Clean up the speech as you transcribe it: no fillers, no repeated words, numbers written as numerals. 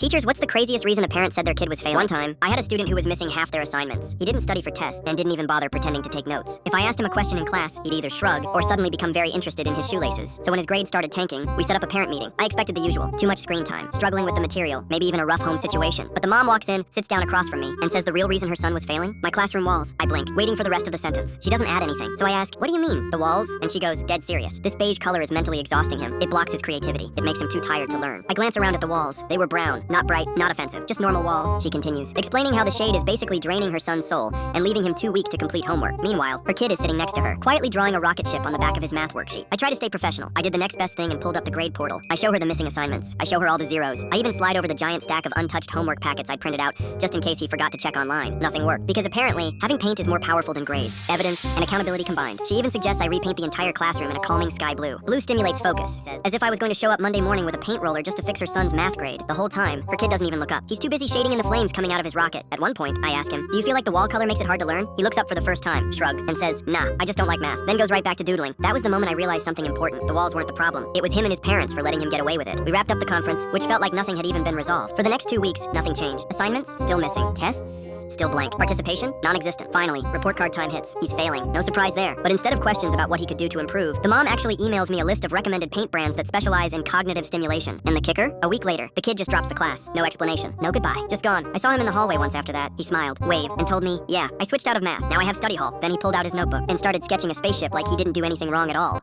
Teachers, what's the craziest reason a parent said their kid was failing? One time, I had a student who was missing half their assignments. He didn't study for tests and didn't even bother pretending to take notes. If I asked him a question in class, he'd either shrug or suddenly become very interested in his shoelaces. So when his grades started tanking, we set up a parent meeting. I expected the usual: too much screen time, struggling with the material, maybe even a rough home situation. But the mom walks in, sits down across from me, and says the real reason her son was failing? My classroom walls. I blink, waiting for the rest of the sentence. She doesn't add anything. So I ask, what do you mean? The walls? And she goes, dead serious. This beige color is mentally exhausting him. It blocks his creativity. It makes him too tired to learn. I glance around at the walls. They were brown, not bright, not offensive, just normal walls. She continues, explaining how the shade is basically draining her son's soul and leaving him too weak to complete homework. Meanwhile, her kid is sitting next to her, quietly drawing a rocket ship on the back of his math worksheet. I try to stay professional. I did the next best thing and pulled up the grade portal. I show her the missing assignments. I show her all the zeros. I even slide over the giant stack of untouched homework packets I printed out just in case he forgot to check online. Nothing worked, because apparently, having paint is more powerful than grades, evidence, and accountability combined. She even suggests I repaint the entire classroom in a calming sky blue. Blue stimulates focus, says, as if I was going to show up Monday morning with a paint roller just to fix her son's math grade. The whole time, her kid doesn't even look up. He's too busy shading in the flames coming out of his rocket. At one point, I ask him, do you feel like the wall color makes it hard to learn? He looks up for the first time, shrugs, and says, nah, I just don't like math. Then goes right back to doodling. That was the moment I realized something important. The walls weren't the problem. It was him and his parents for letting him get away with it. We wrapped up the conference, which felt like nothing had even been resolved. For the next 2 weeks, nothing changed. Assignments? Still missing. Tests? Still blank. Participation? Non-existent. Finally, report card time hits. He's failing. No surprise there. But instead of questions about what he could do to improve, the mom actually emails me a list of recommended paint brands that specialize in cognitive stimulation. And the kicker? A week later, the kid just drops the class. No explanation. No goodbye. Just gone. I saw him in the hallway once after that. He smiled, waved, and told me, yeah, I switched out of math. Now I have study hall. Then he pulled out his notebook and started sketching a spaceship like he didn't do anything wrong at all.